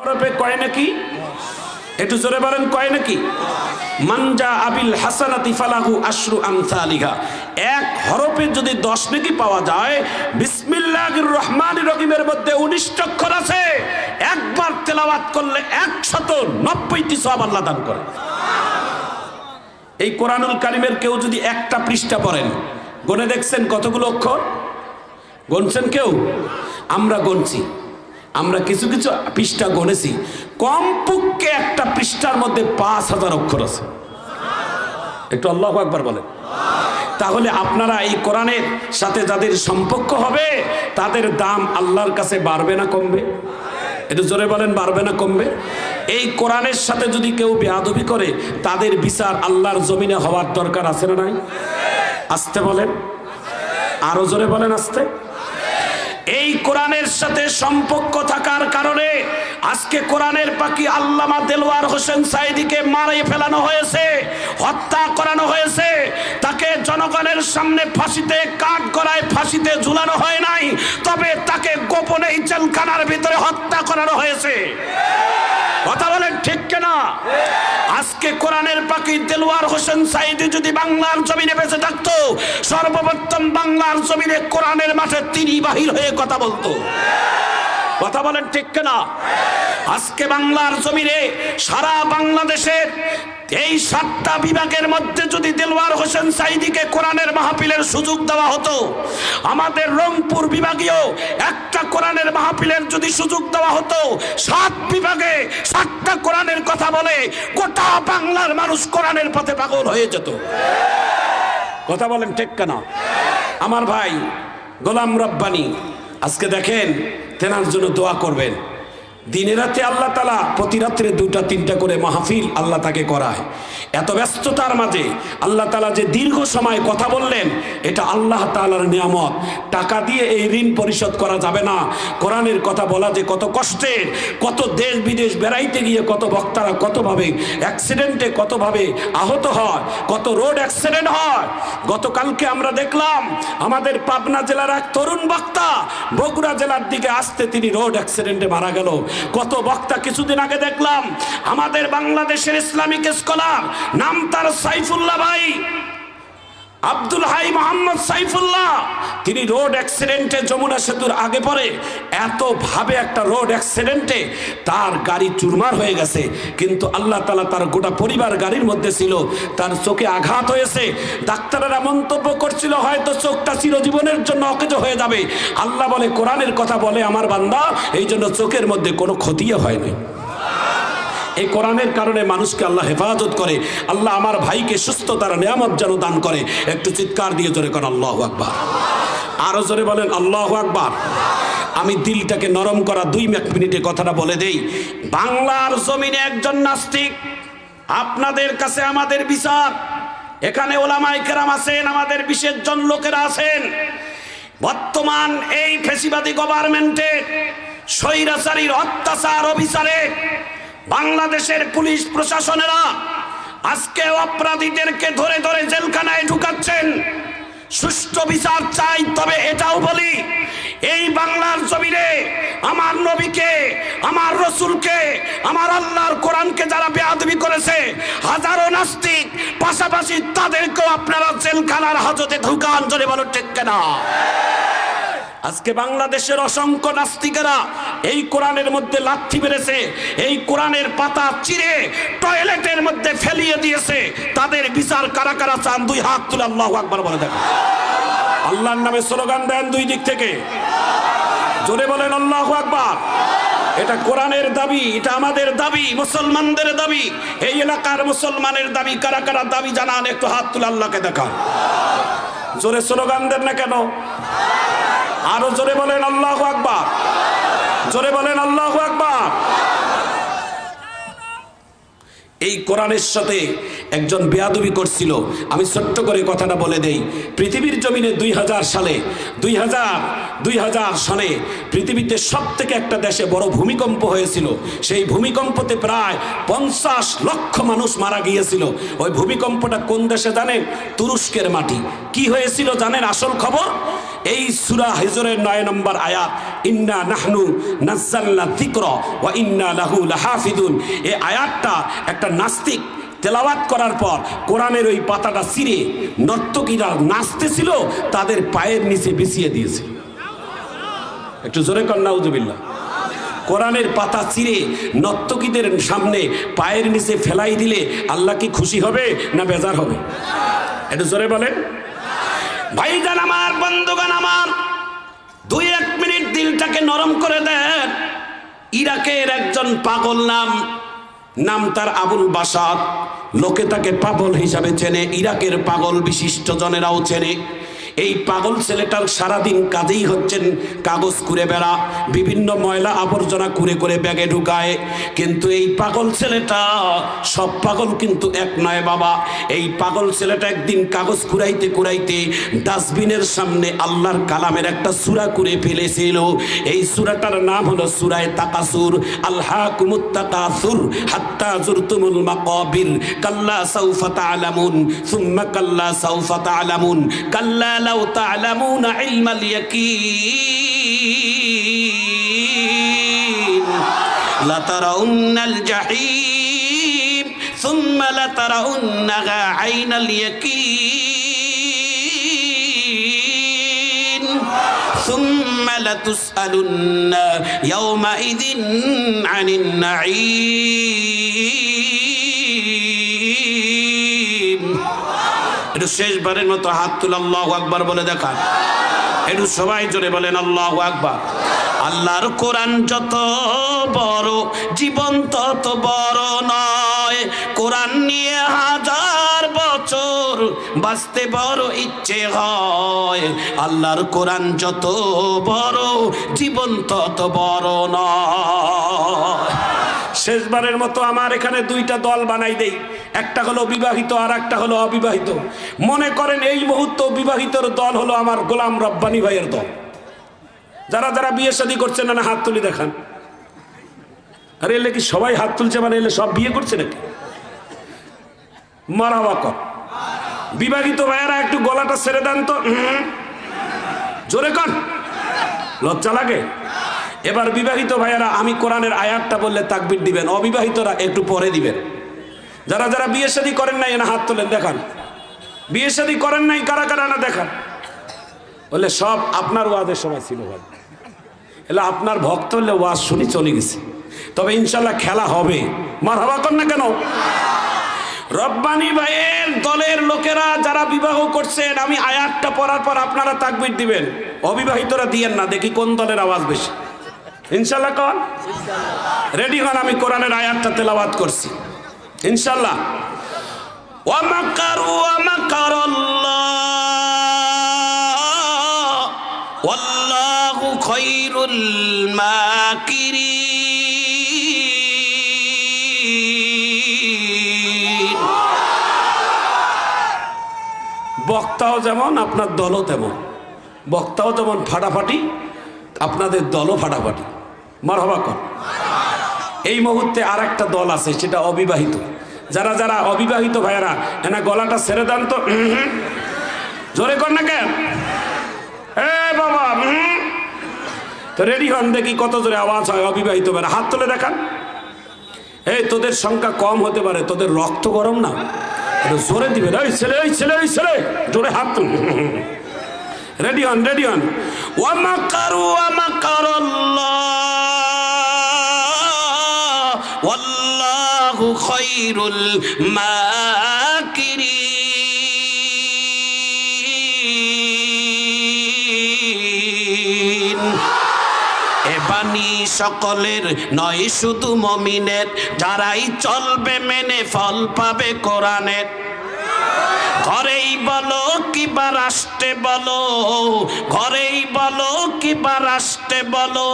হরফে কয় নাকি? একটু জোরে বলেন, কয় নাকি? মানজা আবিল হাসানাতি ফালাহু আশরু আমসালিহা। এক হরফে যদি 10 নেকি পাওয়া যায়, বিসমিল্লাহির রহমানির রহিমের মধ্যে 19 অক্ষর আছে, একবার তেলাওয়াত করলে 190টি সওয়াব আল্লাহ দান করে। এই কোরআনুল কারীমের কেউ যদি একটা পৃষ্ঠা পড়েন, গণে দেখছেন কতগুলো অক্ষর? গণছেন কেউ? আমরা গণছি, আমরা কিছু কিছু পৃষ্ঠা গণেছি, কমপক্ষে একটা পৃষ্ঠার মধ্যে 5000 অক্ষর আছে। একটু আল্লাহু আকবার বলেন। তাহলে আপনারা এই কোরআনের সাথে যাদের সম্পর্ক হবে, তাদের দাম আল্লাহর কাছে বাড়বে না কমবে? একটু জোরে বলেন, বাড়বে না কমবে? এই কোরআনের সাথে যদি কেউ বেয়াদবি করে, তাদের বিচার আল্লাহর জমিনে হওয়ার দরকার আছে না নাই? আস্তে বলেন, আরো জোরে বলেন, আস্তে। এই কোরআনের সাথে সম্পর্ক থাকার কারণে আজকে কোরআনের পাখি আল্লামা দেলওয়ার হোসেন সাঈদীকে মারিয়ে ফেলানো হয়েছে, হত্যা করানো হয়েছে। তাকে জনগণের সামনে ফাঁসিতে কাঠগড়ায় ফাঁসিতে ঝুলানো হয় নাই, তবে তাকে গোপনে জেলখানার ভিতরে হত্যা করানো হয়েছে। কথা বলেন ঠিক কিনা? আজকে কোরআনের পাখি দেলওয়ার হোসেন সাঈদী যদি বাংলার জমিনে বেঁচে থাকতো, সর্বপ্রথম বাংলার জমিনে কোরআনের মাঠে তিনি বাহির হয়ে কথা বলতো। কথা বলেন ঠিক কিনা? আজকে বাংলার জমিনে সারা বাংলাদেশের এই 7টা বিভাগের মধ্যে যদি দেলওয়ার হোসেন সাঈদীকে কোরআনের মাহফিলের সুযোগ দেওয়া হতো, আমাদের রংপুর বিভাগীয় একটা কোরআনের মাহফিলের যদি সুযোগ দেওয়া হতো, 7 বিভাগে 7টা কোরআনের কথা বলে গোটা বাংলার মানুষ কোরআনের পথে পাগল হয়ে যেত। কথা বলেন ঠিক কিনা? আমার ভাই গোলাম রব্বানী, আজকে দেখেন, তেনার জন্য দোয়া করবেন। দিনে রাতে আল্লাহ তাআলা প্রতি রাত্রে 2টা-3টা করে মাহফিল আল্লাহ তাকে করায়। এত ব্যস্ততার মাঝে আল্লাহ তাআলা যে দীর্ঘ সময় কথা বললেন, এটা আল্লাহ তাআলার নিয়ামত। টাকা দিয়ে এই ঋণ পরিশোধ করা যাবে না। কোরআনের কথা বলা যে কত কষ্টের, কত দেশ বিদেশ বেড়াইতে গিয়ে কত বক্তারা কতভাবে অ্যাক্সিডেন্টে কতভাবে আহত হয়, কত রোড অ্যাক্সিডেন্ট হয়। গতকালকে আমরা দেখলাম আমাদের পাবনা জেলার এক তরুণ বক্তা বগুড়া জেলার দিকে আসতে তিনি রোড অ্যাক্সিডেন্টে মারা গেল। কত বক্তা কিছুদিন আগে দেখলাম আমাদের বাংলাদেশের ইসলামিক স্কলার, নাম তার সাইফুল্লাহ ভাই, আব্দুল হাই মোহাম্মদ সাইফুল্লাহ, তিনি রোড অ্যাক্সিডেন্টে যমুনা সেতুর আগে পরে এত ভাবে একটা রোড অ্যাক্সিডেন্টে তার গাড়ি চুরমার হয়ে গেছে, কিন্তু আল্লাহ তাআলা তার গোটা পরিবার গাড়ির মধ্যে ছিল। তার চোখে আঘাত হয়েছে, ডাক্তাররা মন্তব্য করছিল হয়তো চোখটা চিরজীবনের জন্য অকেজো হয়ে যাবে। আল্লাহ বলে, কোরআনের কথা বলে আমার বান্দা, এই জন্য চোখের মধ্যে কোনো ক্ষতিও হয়নি। এই কোরআনের কারণে মানুষকে আল্লাহ হেফাজত করে। আল্লাহ আমার ভাইকে সুস্থতার নিয়ামত যেন দান করে। একটু চিৎকার দিয়ে জোরে করেন আল্লাহু আকবার। আরো জোরে বলেন আল্লাহু আকবার। আমি দিলটাকে নরম করা 2 মিনিটে কথাটা বলে দেই। বাংলার জমিনে একজন নাস্তিক, আপনাদের কাছে আমাদের বিচার, এখানে ওলামায়ে কেরাম আছেন, আমাদের বিশেষজন লোকেরা আছেন। বর্তমান এই ফ্যাসিবাদী গভর্নমেন্টের স্বৈরাচারীর অত্যাচার অবিচারে বাংলাদেশের পুলিশ প্রশাসনেরা আজকে অপরাধীদেরকে ধরে ধরে জেলখানায় ঢুকাচ্ছেন। সুষ্ঠু বিচার চাই, তবে এটাও বলি, এই বাংলার জমিনে আমার নবীকে, আমার রসুলকে, আমার আল্লাহর কোরআনকে যারা বেয়াদবি করেছে, হাজারো নাস্তিক, পাশাপাশি তাদেরকেও আপনারা জেলখানার হাজতে ঢুকান। জোরে বলো ঠিক কিনা? আজকে বাংলাদেশের অসংখ্য নাস্তিকেরা এই কোরআনের মধ্যে লাথি মেরেছে, এই কোরআনের পাতা চিরে টয়লেটের মধ্যে ফেলিয়ে দিয়েছে। তাদের বিচার কারা কারা চান? 2 হাত তুলে আল্লাহু আকবার বলে দেখেন। আল্লাহর নামে স্লোগান দেন 2 দিক থেকে, জোরে বলেন আল্লাহু আকবার। এটা কোরআনের দাবি, এটা আমাদের দাবি, মুসলমানদের দাবি, এই এলাকার মুসলমানের দাবি। কারা কারা দাবি জানান? একটু হাত তুলে আল্লাহকে দেখান। জোরে স্লোগান দেন না কেন? আরো জোরে বলেন আল্লাহু আকবার। জোরে বলেন আল্লাহু আকবার। এই কোরআনের সাথে একজন বেয়াদবি করছিল। আমি ছোট্ট করে কথাটা বলে দেই। পৃথিবীর জমিনে 2000 সনে পৃথিবীতে সবথেকে একটা দেশে বড় ভূমিকম্প হয়েছিল। সেই ভূমিকম্পতে প্রায় 50 লক্ষ মানুষ মারা গিয়েছিল। ওই ভূমিকম্পটা কোন দেশে জানেন? তুরস্কের মাটি। কি হয়েছিল জানেন আসল খবর? এই সূরা হিজরের 9 নম্বর আয়াত, ইন্না নাহনু নাযালনা যিকরা ওয়া ইন্না লাহু লাহাফিজুন। এই আয়াতটা একটা নাস্তিক তেলাওয়াত করার পর কোরআনের ওই পাতাটা ছিঁড়ে নর্তকীরা নাচতেছিল তাদের পায়ের নিচে বিছিয়ে দিয়েছে। একটু জোরে কর নাউজুবিল্লাহ। কোরআনের পাতা চিরে নর্তকীদের সামনে পায়ের নিচে ফেলাই দিলে আল্লাহ কি খুশি হবে না বেজার হবে? একটু জোরে বলেন। ভাইজান আমার, বন্ধুগণ আমার, 2-1 মিনিট দিলটাকে নরম করে দেন। ইরাকের একজন পাগল নাম তার আবুল বাসার। লোকে তাকে পাগল হিসাবে চেনে, ইরাকের পাগল বিশিষ্ট জনেরাও চেনে। এই পাগল ছেলেটার সারাদিন কাজেই হচ্ছেন কাগজ কুড়ে বেড়া, বিভিন্ন ময়লা আবর্জনা কুড়ে করে ব্যাগে ঢুকায়। কিন্তু এই পাগল ছেলেটা, সব পাগল কিন্তু এক নয় বাবা। এই পাগল ছেলেটা একদিন কাগজ কুড়াইতে কুড়াইতে ডাস্টবিনের সামনে আল্লাহর কালামের একটা সূরা কুড়ে ফেলেছিল। এই সূরাটার নাম হলো সূরায়ে তাকাসুর। আলহাকুমুত তাকাসুর হাত্তা যুরতুমুল মাকাবির, কাল্লা সাউফা তা'লামুন সুম্মা কাল্লা সাউফা তা'লামুন, কাল্লা লাউ তা'লামুনা ইলমাল ইয়াকিন লাতারাউন্নাল জাহিম সুম্মা লাতারাউন্নাহা আইনাল ইয়াকিন সুম্মা লাতুসআলুন্না ইয়াওমাইযিন আনিন নাঈম। একটু শেষবারের মতো হাত তুলে আল্লাহু আকবার বলে দেখান। একটু সবাই জোরে বলেন আল্লাহু আকবার। আল্লাহর কোরআন যত বড়, জীবন তত বড় নয়। কোরআন নিয়ে 1000 বছর বাঁচতে বড় ইচ্ছে হয়। আল্লাহর কোরআন যত বড়, জীবন তত বড় নয়। শেষবারের মতো আমার এখানে 2টা দল বানাই দেই, একটা হলো বিবাহিত আর একটা হলো অবিবাহিত। মনে করেন এই মুহূর্তে বিবাহিতর দল হলো আমার গোলাম রব্বানী ভাইয়ের দল। যারা যারা বিয়ে শাদী করছেন না হাত তুলে দেখান। আরে এলে কি সবাই হাত তুলছে মানে এলে সব বিয়ে করছে নাকি? মারহাবা কর। বিবাহিত ভাইয়েরা একটু গলাটা ছেড়ে দেন তো, জোরে কর, লজ্জা লাগে? এবার বিবাহিত ভাইয়েরা আমি কোরআনের আয়াতটা বললে তাকবীর দিবেন, অবিবাহিতরা একটু পরে দিবেন। যারা যারা বিয়ে শাদী করেন নাই না হাত তোলেন দেখান। বিয়ে শাদী করেন নাই কারা কারা না দেখান। বলে সব আপনার ওয়াজের সময় ছিল ভাই, এলে আপনার ভক্ত হলে ওয়াজ শুনি চলে গেছে। তবে ইনশাল্লাহ খেলা হবে। মারহাবা কর না কেন? রব্বানী ভাইয়ের দলের লোকেরা যারা বিবাহ করছেন, আমি আয়াতটা পড়ার পর আপনারা তাকবীর দিবেন, অবিবাহিতরা দিয়েন না। দেখি কোন দলের আওয়াজ বেশি। ইনশাল্লাহ কন, রেডি হন। আমি কোরআনের আয়াতটা তেলাওয়াত করছি ইনশাল্লাহ। ওয়া মাকারু ওয়া মাকারাল্লাহ ওয়াল্লাহু খায়রুল মাকিরিন। বক্তাও যেমন আপনার দলও তেমন, বক্তাও যেমন ফাটাফাটি আপনাদের দলও ফাটাফাটি। মারহাবা কর। এই মুহূর্তে আর একটা দল আছে, সেটা অবিবাহিত। যারা যারা অবিবাহিত ভাইয়েরা এনা গলাটা ছেড়ে দেন তো, জোরে কর না কেন? বাবা তো রেডি হন, দেখি কত জোরে আওয়াজ হয় অবিবাহিত ভাইয়েরা। হাত তুলে দেখান। এই তোদের সংখ্যা কম হতে পারে, তোদের রক্ত গরম না, জোরে দিবে। এই ছেলে, এই ছেলে, এই ছেলে, জোরে হাত তুল। রেডি হন, রেডি হন। ওয়া মাকারু ওয়া মাকারাল্লাহ ওয়াল্লাহু খায়রুল মাকিরিন। এ বাণী সকলের নয় শুধু মুমিনের, যারাই চলবে মেনে ফল পাবে কোরআনের। ঘরেই বলো কিবা রাষ্ট্রে বলো, ঘরেই বলো কিবা রাষ্ট্রে বলো,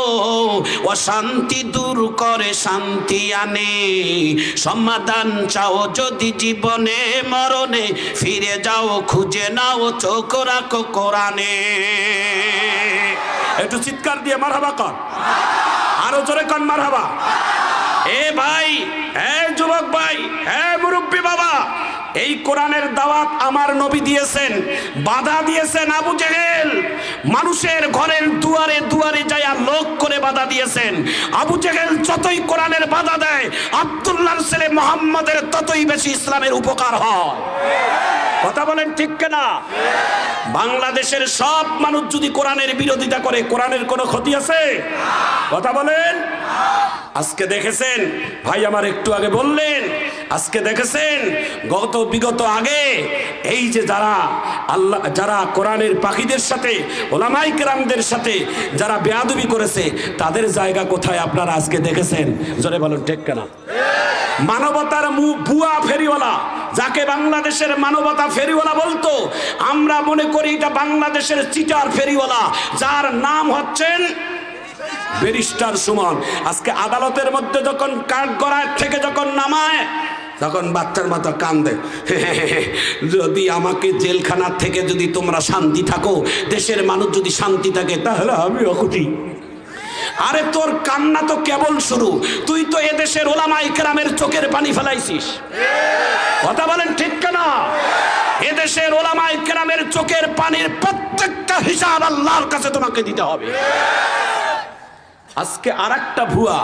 অশান্তি দূর করে শান্তি আনে। সমাধান চাও যদি জীবনে মরণে, ফিরে যাও খুঁজে নাও চোখ রাখো কোরআনে। একটু চিৎকার দিয়ে মারহাবা কর, আরো জোরে কর মারহাবা। এ ভাই, এ যুবক ভাই, এ মুরব্বী বাবা, এই কোরআনের দাওয়াত আমার নবী দিয়েছেন, বাধা দিয়েছেন আবু জেহেল, মানুষের ঘরের দুয়ারে দুয়ারে যায় লোক করে বাধা দিয়েছেন। আবু জেহেল যতই কোরআনের বাধা দেয়, আব্দুল্লাহর ছেলে মুহাম্মাদের ততই বেশি ইসলামের উপকার হয়। কথা বলেন ঠিক কিনা? বাংলাদেশের সব মানুষ যদি কোরআনের বিরোধিতা করে, কোরআনের কোনো ক্ষতি আছে? কথা বলেন। আজকে দেখেছেন, ভাই আমার একটু আগে বললেন, আজকে দেখেছেন বিগত আগে এই যে যারা কোরআনের পাখিদের সাথে, ওলামায়ে কেরামদের সাথে যারা বেয়াদবি করেছে, তাদের জায়গা কোথায় আপনারা আজকে দেখেছেন? জোরে বলুন ঠিক কিনা? মানবতার ভুয়া ফেরিওয়ালা, যাকে বাংলাদেশের মানবতা ফেরিওয়ালা বলতো, আমরা মনে করি এটা বাংলাদেশের চিটার ফেরিওয়ালা, যার নাম হচ্ছেন ব্যারিস্টার সুমন। আজকে আদালতের মধ্যে যখন কাঠগড়ায় থেকে যখন নামায়, তখন বাচ্চার মতো কান্দে, যদি আমাকে জেলখানার থেকে যদি তোমরা শান্তি থাকো, দেশের মানুষ যদি শান্তি থাকে, তাহলে আমি অকুটি। আরে তোর কান্না তো কেবল শুরু, তুই তো এদেশের ওলামায়ে কেরামের চোখের পানি ফেলাইছিস। কথা বলেন ঠিক কিনা? এদেশের ওলামায়ে কেরামের চোখের পানির প্রত্যেকটা হিসাব আল্লাহর কাছে তোমাকে দিতে হবে। আজকে আরেকটা ভুয়া,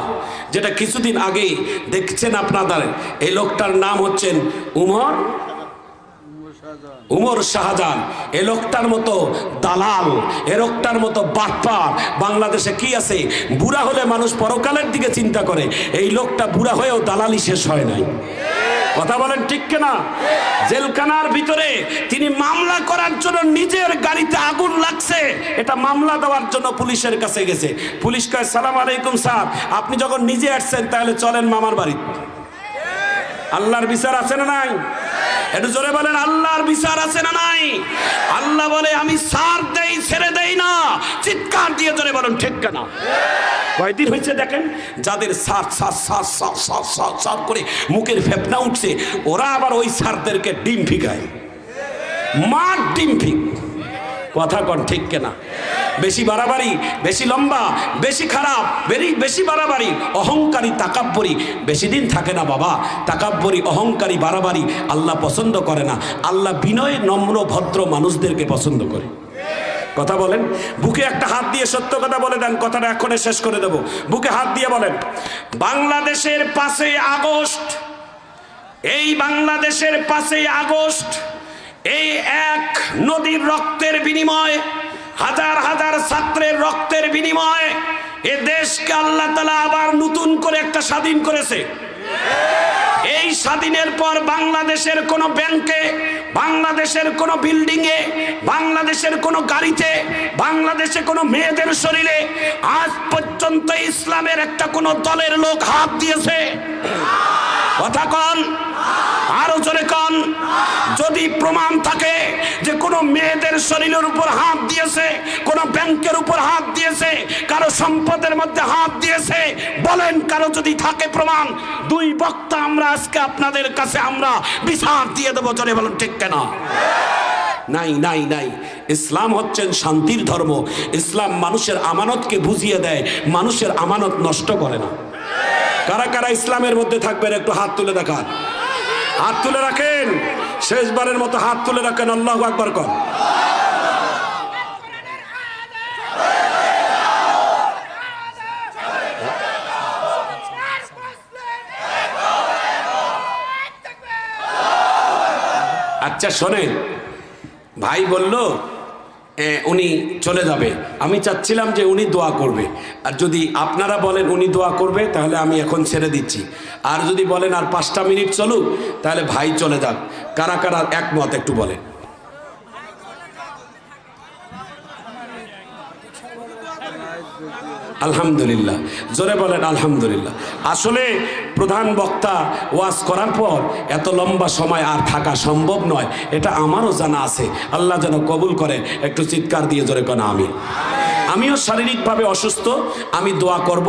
যেটা কিছুদিন আগে দেখছেন আপনাদের, এই লোকটার নাম হচ্ছেন উমর শাহজাহান। এ লোকটার মতো দালাল, এ লোকটার মতো বাটপার বাংলাদেশে কি আছে? বুড়া হলে মানুষ পরকালের দিকে চিন্তা করে, এই লোকটা বুড়া হয়েও দালালি শেষ হয় নাই। কথা বলেন ঠিক কিনা? জেলখানার ভিতরে তিনি মামলা করার জন্য নিজের গাড়িতে আগুন লাগছে, এটা মামলা দেওয়ার জন্য পুলিশের কাছে গেছে। পুলিশ কয়, সালাম আলাইকুম স্যার, আপনি যখন নিজে আসছেন তাহলে চলেন মামার বাড়ি। আল্লাহর বিচার আছে না নাই? একটু জোরে বলেন, আল্লাহর বিচার আছে না নাই? আল্লাহ বলে, আমি সার দেই, ছেড়ে দেই না। চিৎকার দিয়ে জোরে বলেন ঠিক কিনা? কয়দিন হয়েছে দেখেন, যাদের সার সার সার সার সার সার সার করে মুখের ফেপনা উঠছে, ওরা আবার ওই সারদেরকে ডিম ফিকায়, মার ডিম ফিক। কথা কন ঠিক কিনা? বেশি বাড়াবাড়ি, বেশি লম্বা, বেশি খারাপ, বেশি বাড়াবাড়ি, অহংকারী, তাকাব্বরি বেশি দিন থাকে না বাবা। তাকাব্বরি, অহংকারী, বাড়াবাড়ি আল্লাহ পছন্দ করে না। আল্লাহ বিনয়, নম্র, ভদ্র মানুষদেরকে পছন্দ করে। কথা বলেন। বুকে একটা হাত দিয়ে সত্য কথা বলে দেন, কথাটা এখনই শেষ করে দেব। বুকে হাত দিয়ে বলেন, বাংলাদেশের 5ই আগস্ট, এই বাংলাদেশের 5ই আগস্ট, এই এক নদীর রক্তের বিনিময়ে, হাজার হাজার ছাত্রের রক্তের বিনিময়ে এ দেশকে আল্লাহ তাআলা আবার নতুন করে একটা স্বাধীন করেছে। এই স্বাধীনের পর বাংলাদেশের কোন ব্যাংকে, বাংলাদেশের কোন বিল্ডিং এ, বাংলাদেশের কোন গাড়িতে, বাংলাদেশে কোন মেয়েদের শরীরে আজ পর্যন্ত ইসলামের একটা কোন দলের লোক হাত দিয়েছে? কথা কন, আরো জোরে কন। যদি প্রমাণ থাকে যে কোন মেয়েদের শরীরের উপর হাত দিয়েছে, কোন ব্যাংকের উপর হাত দিয়েছে, কারো সম্পদের মধ্যে হাত দিয়েছে, বলেন কারো যদি থাকে প্রমাণ, 2 বক্তা আমরা আজকে আপনাদের কাছে আমরা বিচার দিয়ে দেবো। জোরে বলুন ঠিক কেনা? নাই নাই নাই। ইসলাম হচ্ছেন শান্তির ধর্ম। ইসলাম মানুষের আমানতকে বুঝিয়ে দেয়, মানুষের আমানত নষ্ট করে না। কারা কারা ইসলামের মধ্যে থাকবেন একটু হাত তুলে দেখান। হাত তুলে রাখেন, শেষবারের মতো হাত তুলে রাখেন। আল্লাহু আকবার কর। আচ্ছা শোনেন, ভাই বলল উনি চলে যাবে, আমি চাচ্ছিলাম যে উনি দোয়া করবে। আর যদি আপনারা বলেন উনি দোয়া করবে, তাহলে আমি এখন ছেড়ে দিচ্ছি। আর যদি বলেন আর 5টা মিনিট চলুক, তাহলে ভাই চলে যাক। কারা কারা একমত একটু বলেন। আলহামদুলিল্লাহ, জোরে বলেন আলহামদুলিল্লাহ। আসলে প্রধান বক্তা ওয়াজ করার পর এত লম্বা সময় আর থাকা সম্ভব নয়, এটা আমারও জানা আছে। আল্লাহ যেন কবুল করেন। একটু চিৎকার দিয়ে জোরে কোন আমিন। আমিও শারীরিকভাবে অসুস্থ, আমি দোয়া করব।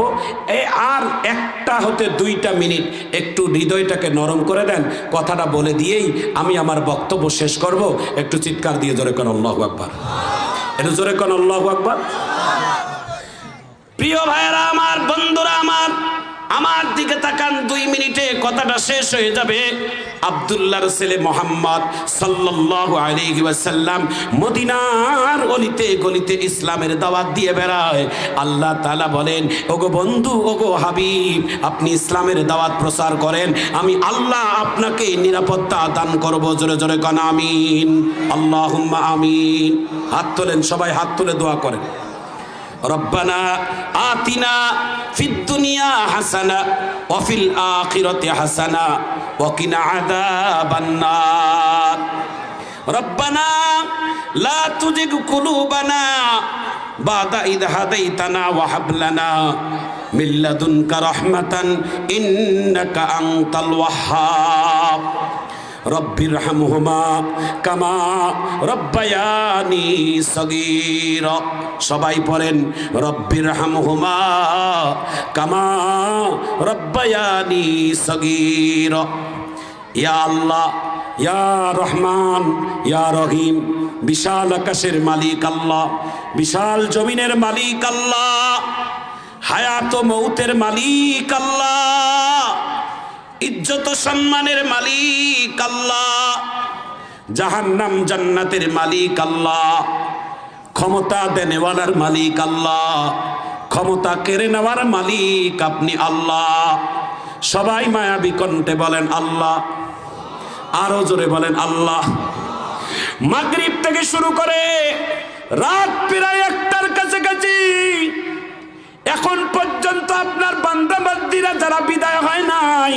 আর 1টা হতে 2টা মিনিট একটু হৃদয়টাকে নরম করে দেন, কথাটা বলে দিয়েই আমি আমার বক্তব্য শেষ করব। একটু চিৎকার দিয়ে জোরে কোন আল্লাহু আকবার। একটু জোরে কোন আল্লাহু আকবার। প্রিয় ভাইয়েরা আমার, বন্ধুরা আমার, আমার দিকে তাকান, 2 মিনিটে কথাটা শেষ হয়ে যাবে। আব্দুল্লাহর ছেলে মুহাম্মদ সাল্লাল্লাহু আলাইহি ওয়াসাল্লাম মদিনার অলিতে গলিতে ইসলামের দাওয়াত দিয়ে বেড়ায়। আল্লাহ তাআলা বলেন, ওগো বন্ধু, ওগো হাবিব, আপনি ইসলামের দাওয়াত প্রচার করেন, আমি আল্লাহ আপনাকে নিরাপত্তা দান করব। জোরে জোরে কোন আমিন, আল্লাহুম্মা আমিন। হাত তোলেন, সবাই হাত তুলে দোয়া করেন। রব্বানা আতিনা ফিদ দুনিয়া হাসানা ওয়া ফিল আখিরাতি হাসানা ওয়া কিনা আযাবান নার। রব্বানা লা তুজিগ কুলুবানা বাদা ইদ হাদাইতানা ওয়া হাব লানা মিন লাদুনকা রাহমাতান ইন্নাকা আনতাল ওয়াহ্হাব। রব্বিরহামহুমা কামা রব্বায়ানি সগীরা। সবাই পড়েন, রব্বিরহামহুমা কামা রব্বায়ানি সগীরা। ইয়া আল্লাহ, ইয়া রহমান, ইয়া রহিম, বিশাল আকাশের মালিক আল্লাহ, বিশাল জমিনের মালিক আল্লাহ, হায়াত ও মৌতের মালিক আল্লাহ, ইজ্জত সম্মানের মালিক আল্লাহ, জাহান্নাম জান্নাতের মালিক আল্লাহ, ক্ষমতা দেনেওয়ালার মালিক আল্লাহ, ক্ষমতা কেড়ে নেওয়ার মালিক আপনি আল্লাহ। সবাই মায়াবী কণ্ঠে বলেন আল্লাহ, আরো জোরে বলেন আল্লাহ। মাগরিব থেকে শুরু করে রাত প্রায় 1টার কাছাকাছি, এখন পর্যন্ত আপনার বান্দা বান্দীরা যারা বিদায় হয় নাই,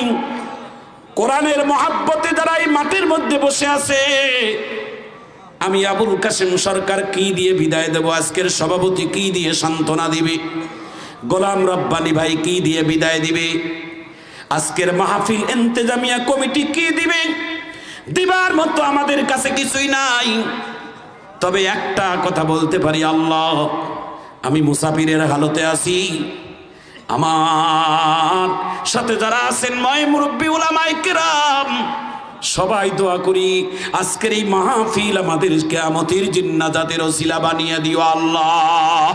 কোরআনের মহাব্বতে যারা এই মাঠের মধ্যে বসে আছে, আমি আবুল কাসেম সরকার কি দিয়ে বিদায় দেব? আজকের সভাপতি কি দিয়ে সান্ত্বনা দিবে? গোলাম রব্বানী ভাই কি দিয়ে বিদায় দিবে? আজকের মাহফিল ইন্তেজামিয়া কমিটি কি দিবে? দিবার মতো আমাদের কাছে কিছুই নাই। তবে একটা কথা বলতে পারি, আল্লাহ, আমি মুসাফিরের হালতে আছি। আমার সাথে যারা আছেন ময় মুরব্বী উলামায়ে কিরাম, সবাই দোয়া করি আজকের এই মাহফিল আমাদের কিয়ামতের জিন্নাতের ওসিলা বানিয়ে দিও আল্লাহ।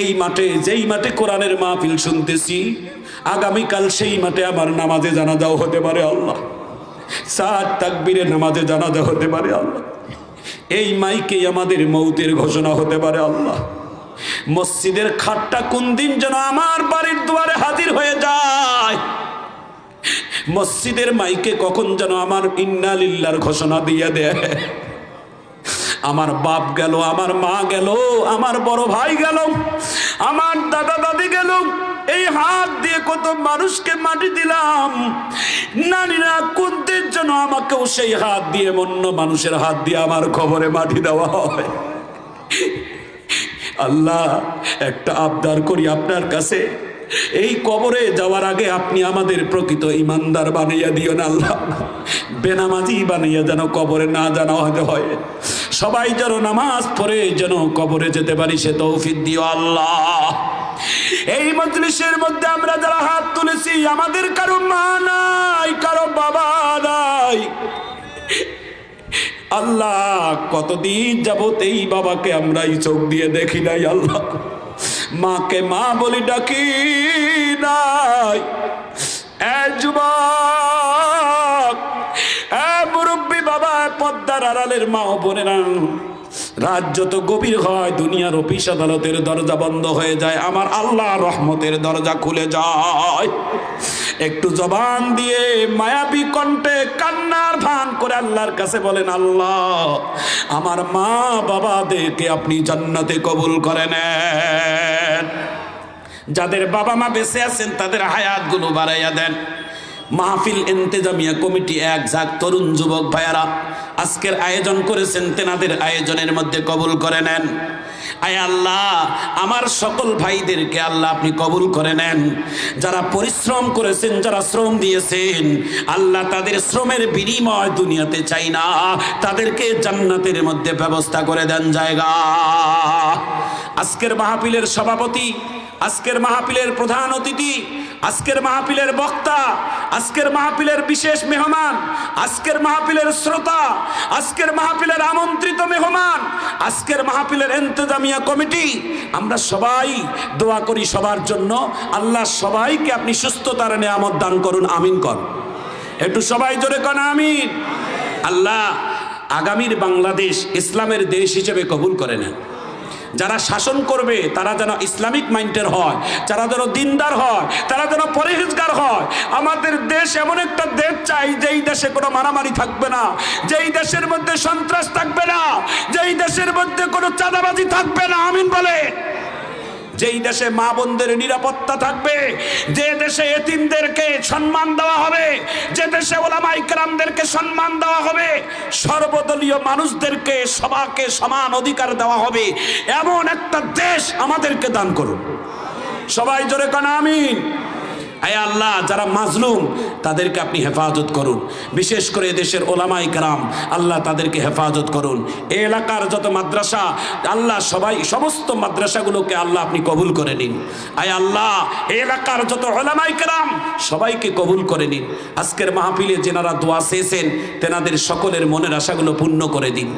এই মাঠে, যেই মাঠে কোরআনের মাহফিল শুনতেছি, আগামীকাল সেই মাঠে আমার নামাজে জানাজাও হতে পারে আল্লাহ, 4 তাকবীরে নামাজে জানাজা হতে পারে আল্লাহ। এই মাইকেই আমাদের মৌতের ঘোষণা হতে পারে আল্লাহ। মসজিদের খাটটা কোন দিন যেন আমার বাড়ির দুয়ারে হাজির হয়ে যায়, মসজিদের মাইকে কখন যেন আমার ইন্না লিল্লাহর ঘোষণা দিয়ে দেয়। আমার বাপ গেল, আমার মা গেল, আমার বড় ভাই গেল, আমার দাদা দাদি গেল, এই হাত দিয়ে কত মানুষকে মাটি দিলাম, নারীরা কোনদের জন্য আমাকেও সেই হাত দিয়ে, অন্য মানুষের হাত দিয়ে আমার খবরে মাটি দেওয়া হয়। আল্লাহ, একটা আবদার করি আপনার কাছে, এই কবরে যাওয়ার আগে আপনি আমাদের প্রকৃত ইমানদার বানাইয়া দিও না আল্লাহ, বেনামাজি বানাইয়া যেন কবরে না জানা হতে হয়। সবাই যেন নামাজ পড়ে যেন কবরে যেতে পারি, সে তৌফিক দিও আল্লাহ। এই মজলিসের মধ্যে আমরা যারা হাত তুলেছি, আমাদের কারো মা নাই, কারো বাবা নাই। আল্লাহ, কতদিন যাবত এই বাবাকে আমরা এই চোখ দিয়ে দেখি নাই আল্লাহ, মাকে মা বলি ডাকি নাই। যুবক, মুরব্বী বাবা, পদ্মার আড়ালের মা ও বোনেরা, রাত যত গভীর হয় দুনিয়ার অফিস আদালতের দরজা বন্ধ হয়ে যায়, আমার আল্লাহ রহমতের দরজা খুলে যায়। একটু জবান দিয়ে মায়াবী কণ্ঠে কান্নার ভান করে আল্লাহর কাছে বলেন, আল্লাহ, আমার মা বাবাদেরকে আপনি জান্নাতে কবুল করে নেন। যাদের বাবা মা বেঁচে আছেন তাদের হায়াতগুলো বাড়াইয়া দেন। মাহফিল ইন্তেজামিয়া কমিটি এক ঝাঁক তরুণ যুবক ভাইয়ারা আজকের আয়োজন করেছেন, তেনাদের আয়োজনের মধ্যে কবুল করে নেন। আয় আল্লাহ, আমার সকল ভাইদেরকে আল্লাহ আপনি কবুল করে নেন। যারা পরিশ্রম করেছেন, যারা শ্রম দিয়েছেন, আল্লাহ তাদের শ্রমের বিনিময় দুনিয়াতে চাই না, তাদেরকে জান্নাতের মধ্যে ব্যবস্থা করে দেন জায়গা। আজকের মাহফিলের সভাপতি আজকের মাহফিলের প্রধান অতিথি, আজকের মাহফিলের বক্তা, আজকের মাহফিলের বিশেষ মেহমান, আজকের মাহফিলের শ্রোতা, আজকের মাহফিলের আমন্ত্রিত মেহমান, আজকের মাহফিলের ইন্তেজামিয়া কমিটি, আমরা সবাই দোয়া করি সবার জন্য। আল্লাহ সবাইকে আপনি সুস্থতার নিয়ামত দান করুন, আমিন কর। একটু সবাই জোরে কন আমিন। আল্লাহ আগামীর বাংলাদেশ ইসলামের দেশ হিসেবে কবুল করে নেন। যারা শাসন করবে তারা যেন ইসলামিক মাইন্ডের হয়, যারা যেন দিনদার হয়, তারা যেন পরহেজগার হয়। আমাদের দেশ এমন একটা দেশ চাই যেই দেশে কোনো মারামারি থাকবে না, যেই দেশের মধ্যে সন্ত্রাস থাকবে না, যেই দেশের মধ্যে কোনো চাঁদাবাজি থাকবে না, আমিন বলে। যেই দেশে মা বোনদের নিরাপত্তা থাকবে, যে দেশে এতিমদেরকে সম্মান দেওয়া হবে, যে দেশে ওলামায়ে কেরামদেরকে সম্মান দেওয়া হবে, সর্বদলীয় মানুষদেরকে সবাইকে সমান অধিকার দেওয়া হবে, এমন একটা দেশ আমাদেরকে দান করুন। সবাই জোরে কোন আমিন। আয় আল্লাহ, যারা মাজলুম তাদেরকে আপনি হেফাজত করুন, বিশেষ করে দেশের ওলামায়ে কেরাম, আল্লাহ তাদেরকে হেফাজত করুন। এই এলাকার যত মাদ্রাসা, আল্লাহ সমস্ত মাদ্রাসাগুলোকে আল্লাহ আপনি কবুল করে নিন। আয় আল্লাহ, এই এলাকার যত ওলামায়ে কেরাম সবাইকে কবুল করে নিন। আজকের মাহফিলে যেনারা দোয়া চেয়েছেন তেনাদের সকলের মনের আশাগুলো পূর্ণ করে দিন।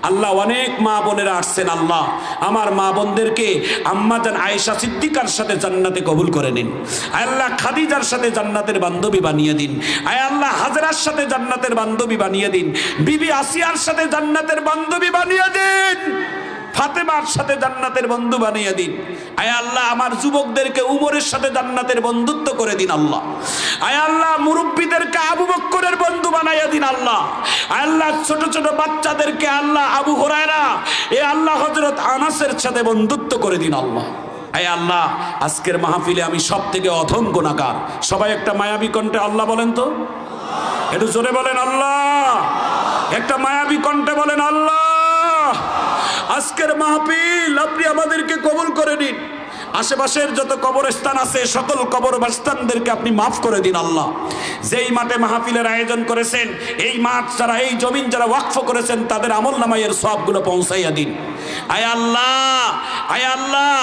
আল্লাহ অনেক মা বোনেরা আসছেন, আল্লাহ আমার মা বোনদেরকে আম্মাজান আয়েশা সিদ্দিকার সাথে জান্নাতে কবুল করে নিন। আল্লাহ খাদিজার সাথে জান্নাতের বান্ধবী বানিয়ে দিন। আয় আল্লাহ হাজরার সাথে জান্নাতের বান্ধবী বানিয়ে দিন। বিবি আসিয়ার সাথে জান্নাতের বান্ধবী বানিয়ে দিন। ফাতেমার সাথে জান্নাতের বন্ধু বানিয়ে দিন। আয় আল্লাহ আমার যুবকদেরকে উমরের সাথে জান্নাতের বন্ধুত্ব করে দিন আল্লাহ। আয় আল্লাহ মুরব্বীদেরকে আবু বকরের বন্ধু বানাইয়া দিন আল্লাহ। আয় আল্লাহ ছোট ছোট বাচ্চাদেরকে আল্লাহ আবু হুরায়রা, এ আল্লাহ হযরত আনাসের সাথে বন্ধুত্ব করে দিন আল্লাহ। আয় আল্লাহ আজকের মাহফিলে আমি সব থেকে অধম গুনাহগার। সবাই একটা মায়াবী কণ্ঠে আল্লাহ বলেন তো, একটু জোরে বলেন আল্লাহ, একটা মায়াবী কণ্ঠে বলেন আল্লাহ। আজকের মাহফিল আপনি আমাদেরকে কবুল করে নিন। আশেপাশের যত কবরস্থান আছে সকল কবরস্থানদেরকে আপনি মাফ করে দিন আল্লাহ। যেই মাঠে মাহফিলের আয়োজন করেছেন, এই মাঠ যারা, এই জমিন যারা ওয়াকফ করেছেন তাদের আমলনামায়ের সওয়াবগুলো পৌঁছাইয়া দিন। আয় আল্লাহ, আয় আল্লাহ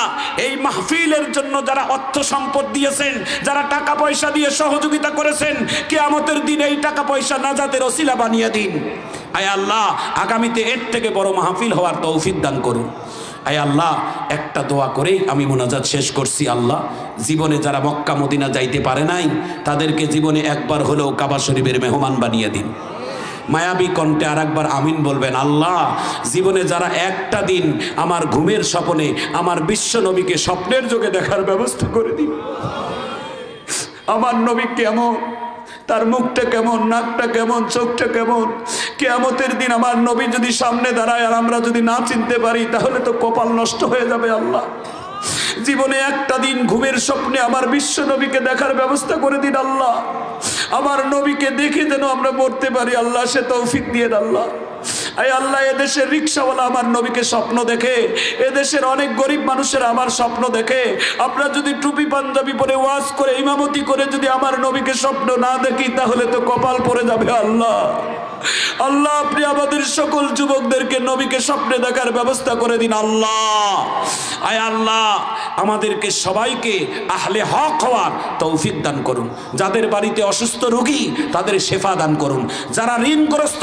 এই মাহফিলের জন্য যারা অর্থ সম্পদ দিয়েছেন, যারা টাকা পয়সা দিয়ে সহযোগিতা করেছেন, কিয়ামতের দিন এই টাকা পয়সা নাজাতের ওসিলা বানিয়ে দিন। আয় আল্লাহ আগামীতে এর থেকে বড় মাহফিল হওয়ার তৌফিক দান করুন। আয় আল্লাহ একটা দোয়া করেই আমি মুনাজাত শেষ করছি। আল্লাহ জীবনে যারা মক্কা মদিনা যাইতে পারে নাই তাদেরকে জীবনে একবার হলেও কাবা শরীফের মেহমান বানিয়ে দিন। মায়াবী কণ্ঠে আর একবার আমিন বলবেন। আল্লাহ জীবনে যারা একটা দিন আমার ঘুমের স্বপ্নে আমার বিশ্ব নবীকে স্বপ্নের যোগে দেখার ব্যবস্থা করে দিন। আমার নবী কেমন, তার মুখটা কেমন, নাকটা কেমন, চোখটা কেমন, কিয়ামতের দিন আমার নবী যদি সামনে দাঁড়ায় আর আমরা যদি না চিনতে পারি তাহলে তো কপাল নষ্ট হয়ে যাবে। আল্লাহ জীবনে একটা দিন ঘুমের স্বপ্নে আমার বিশ্ব নবীকে দেখার ব্যবস্থা করে দিন আল্লাহ। আমার নবীকে দেখে যেন আমরা মরতে পারি আল্লাহ, সে তৌফিক দিয়ে আল্লাহ। আয় আল্লাহ এদেশের রিক্সাওয়ালা আমার নবীকে স্বপ্ন দেখে, এদেশের অনেক গরিব মানুষের আমার স্বপ্ন দেখে, আমরা যদি টুপি পাঞ্জাবি পরে ওয়াজ করে ইমামতি করে যদি আমার নবীকে স্বপ্ন না দেখি তাহলে তো কপাল পড়ে যাবে আল্লাহ। আল্লাহ আপনি আমাদের সকল যুবকদেরকে নবীকে স্বপ্নে দেখার ব্যবস্থা করে দিন আল্লাহ। আয় আল্লাহ আমাদেরকে সবাইকে আহলে হক হওয়ার তৌফিক দান করুন। যাদের বাড়িতে অসুস্থ রোগী তাদের শেফা দান করুন। যারা ঋণগ্রস্ত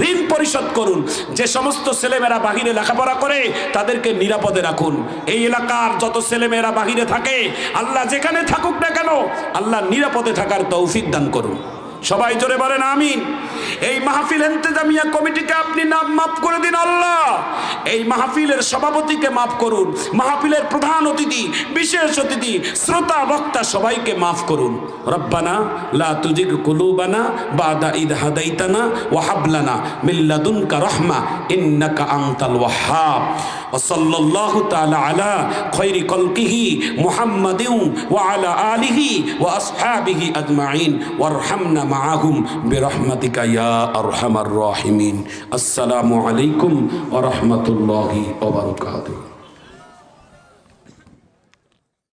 ঋণ পরিশোধ করুন। যে সমস্ত ছেলেমেয়েরা বাহিরে লেখাপড়া করে তাদেরকে নিরাপদে রাখুন। এই এলাকার যত ছেলেমেয়েরা বাহিরে থাকে আল্লাহ যেখানে থাকুক না কেন আল্লাহ নিরাপদে থাকার তৌফিক দান করুন। সবাই জোরে বলেন আমিন। এই মাহফিল ইন্তেজামিয়া কমিটিকে আপনি নাম মাফ করে দিন আল্লাহ। এই মাহফিলের সভাপতিকে মাফ করুন, মাহফিলের প্রধান অতিথি, বিশেষ অতিথি, শ্রোতা, বক্তা সবাইকে মাফ করুন। রব্বানা লা তুজিগ কুলুবানা বাদা ইদ হাদাইতানা ওয়া হাব লানা মিন লাদুনকা রাহমা ইন্নাকা আনতাল ওয়াহ্হাব। ওয়া সাল্লাল্লাহু তাআলা আলা খায়রি খালকিহি মুহাম্মাদিন ওয়া আলা আলিহি ওয়া আসহাবিহি আজমাইন ওয়ারহামনা মাআহুম বিরহমাতিকা ইয়া আরহামার রাহিমিন। আসসালামু আলাইকুম ওয়া রাহমাতুল্লাহি ওয়া বারাকাতুহু।